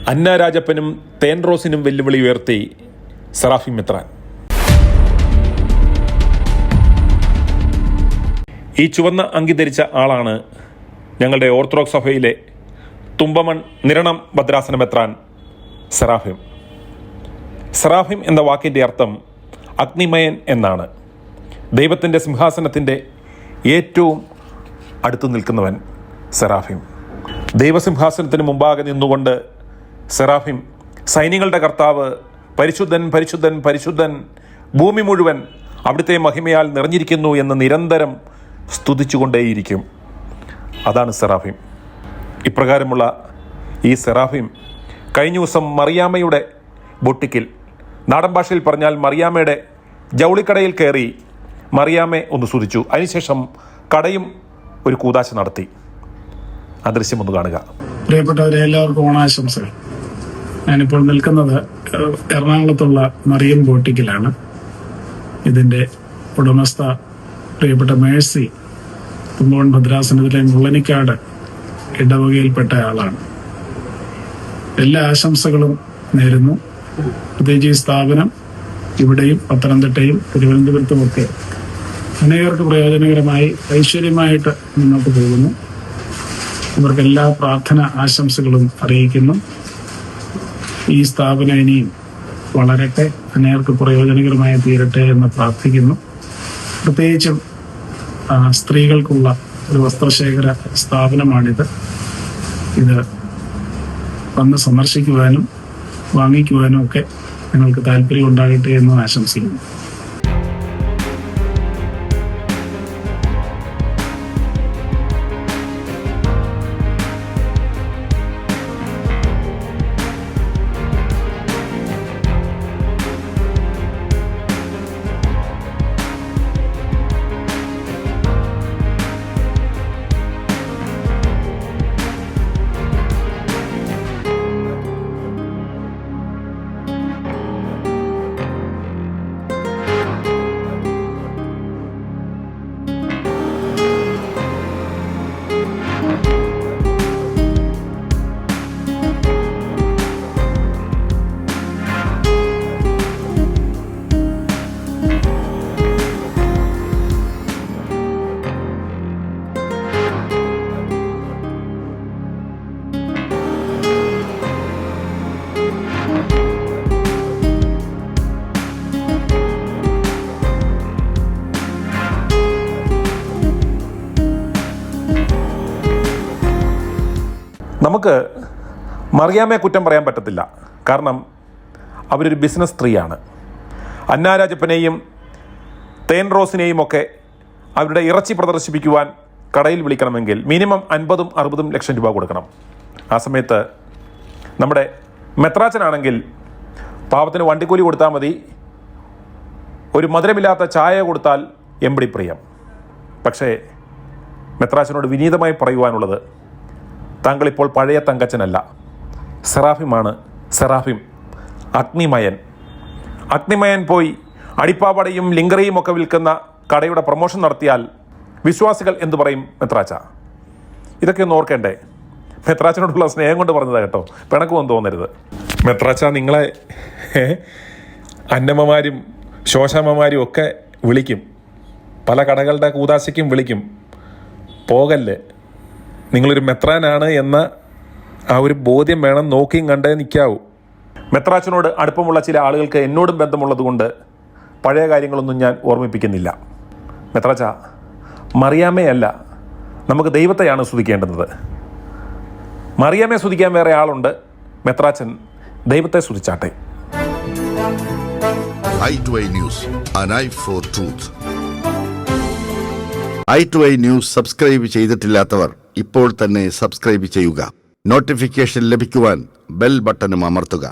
അന്ന രാജപ്പനും തേൻറോസിനും വെല്ലുവിളി ഉയർത്തി സെറാഫിം മെത്രാൻ. ഈ ചുവന്ന അങ്കി ധരിച്ച ആളാണ് ഞങ്ങളുടെ ഓർത്തഡോക്സ് സഭയിലെ തുമ്പമൺ നിരണം ഭദ്രാസന മെത്രാൻ സെറാഫിം. സെറാഫിം എന്ന വാക്കിൻ്റെ അർത്ഥം അഗ്നിമയൻ എന്നാണ്. ദൈവത്തിൻ്റെ സിംഹാസനത്തിൻ്റെ ഏറ്റവും അടുത്ത് നിൽക്കുന്നവൻ സെറാഫിം. ദൈവസിംഹാസനത്തിന് മുമ്പാകെ നിന്നുകൊണ്ട് സെറാഫിം സൈന്യങ്ങളുടെ കർത്താവ് പരിശുദ്ധൻ പരിശുദ്ധൻ പരിശുദ്ധൻ, ഭൂമി മുഴുവൻ അവിടുത്തെ മഹിമയാൽ നിറഞ്ഞിരിക്കുന്നു എന്ന് നിരന്തരം സ്തുതിച്ചുകൊണ്ടേയിരിക്കും. അതാണ് സെറാഫിം. ഇപ്രകാരമുള്ള ഈ സെറാഫിം കഴിഞ്ഞ ദിവസം മറിയാമ്മയുടെ ബൊട്ടിക്കിൽ, നാടൻ ഭാഷയിൽ പറഞ്ഞാൽ മറിയാമ്മയുടെ ജൗളിക്കടയിൽ കയറി മറിയാമ്മയെ ഒന്ന് സ്തുതിച്ചു. അതിനുശേഷം കടയും ഒരു കൂദാശ നടത്തി. ആ ദൃശ്യം ഒന്ന് കാണുക. പ്രിയപ്പെട്ടവരെ, എല്ലാവർക്കും ഓണാശംസകൾ. ഞാനിപ്പോൾ നിൽക്കുന്നത് എറണാകുളത്തുള്ള മറിയം ബോട്ടിക്കിലാണ്. ഇതിൻ്റെ ഉടമസ്ഥ പ്രിയപ്പെട്ട മേഴ്സി തുമ്പമൺ ഭദ്രാസനത്തിലെ മുള്ളനിക്കാട് ഇടവകയിൽപ്പെട്ട ആളാണ്. എല്ലാ ആശംസകളും നേരുന്നു. പ്രത്യേകിച്ച് ഈ സ്ഥാപനം ഇവിടെയും പത്തനംതിട്ടയും തിരുവനന്തപുരത്തുമൊക്കെ അനേകർക്ക് പ്രയോജനകരമായി ഐശ്വര്യമായിട്ട് മുന്നോട്ട് പോകുന്നു. ഇവർക്ക് എല്ലാ പ്രാർത്ഥന ആശംസകളും അറിയിക്കുന്നു. ഈ സ്ഥാപനം ഇനിയും വളരട്ടെ, അനേകർക്ക് പ്രയോജനകരമായി തീരട്ടെ എന്ന് പ്രാർത്ഥിക്കുന്നു. പ്രത്യേകിച്ചും സ്ത്രീകൾക്കുള്ള ഒരു വസ്ത്രശേഖര സ്ഥാപനമാണിത്. ഇത് വന്ന് സന്ദർശിക്കുവാനും വാങ്ങിക്കുവാനും ഒക്കെ നിങ്ങൾക്ക് താല്പര്യം ഉണ്ടാകട്ടെ എന്ന് ആശംസിക്കുന്നു. നമുക്ക് മറിയാമ്മയെ കുറ്റം പറയാൻ പറ്റത്തില്ല. കാരണം അവരൊരു ബിസിനസ് സ്ത്രീയാണ്. അന്ന രാജപ്പനെയും തേൻറോസിനെയും ഒക്കെ അവരുടെ ഇറച്ചി പ്രദർശിപ്പിക്കുവാൻ കടയിൽ വിളിക്കണമെങ്കിൽ മിനിമം 50-60 ലക്ഷം രൂപ കൊടുക്കണം. ആ സമയത്ത് നമ്മുടെ മെത്രാച്ചനാണെങ്കിൽ പാവത്തിന് വണ്ടിക്കൂലി കൊടുത്താൽ മതി, ഒരു മധുരമില്ലാത്ത ചായ കൊടുത്താൽ എമ്പടി പ്രിയം. പക്ഷേ മെത്രാച്ചനോട് വിനീതമായി പറയുവാനുള്ളത്, താങ്കളിപ്പോൾ പഴയ തങ്കച്ചനല്ല, സെറാഫിമാണ്. സെറാഫിം അഗ്നിമയൻ. അഗ്നിമയൻ പോയി അടിപ്പാവടയും ലിങ്കറയും ഒക്കെ വിൽക്കുന്ന കടയുടെ പ്രൊമോഷൻ നടത്തിയാൽ വിശ്വാസികൾ എന്തു പറയും മെത്രാച്ച? ഇതൊക്കെ ഒന്ന് ഓർക്കേണ്ടേ? മെത്രാച്ചനോടുള്ള സ്നേഹം കൊണ്ട് പറഞ്ഞതാണ് കേട്ടോ, പിണക്കുമെന്ന് തോന്നരുത്. മെത്രാച്ച നിങ്ങളെ അന്നമ്മമാരും ശോശാമ്മമാരും ഒക്കെ വിളിക്കും, പല കടകളുടെ കൂതാശയ്ക്കും വിളിക്കും. പോകല്ലേ, നിങ്ങളൊരു മെത്രാനാണ് എന്ന ആ ഒരു ബോധ്യം വേണം, നോക്കിയും കണ്ടേ നിൽക്കാവൂ. മെത്രാച്ചനോട് അടുപ്പമുള്ള ചില ആളുകൾക്ക് എന്നോടും ബന്ധമുള്ളത് കൊണ്ട് പഴയ കാര്യങ്ങളൊന്നും ഞാൻ ഓർമ്മിപ്പിക്കുന്നില്ല. മെത്രാച്ച, മറിയാമ്മയല്ല, നമുക്ക് ദൈവത്തെയാണ് സ്തുതിക്കേണ്ടുന്നത്. മറിയാമ്മയെ സ്തുതിക്കാൻ വേറെ ആളുണ്ട്, മെത്രാച്ചൻ ദൈവത്തെ സ്തുതിച്ചാട്ടെ. i2i News, an eye for truth. i2i News subscribe ചെയ്തിട്ടില്ലാത്തവർ ഇപ്പോൾ തന്നെ സബ്സ്ക്രൈബ് ചെയ്യുക. നോട്ടിഫിക്കേഷൻ ലഭിക്കുവാൻ ബെൽ ബട്ടണും അമർത്തുക.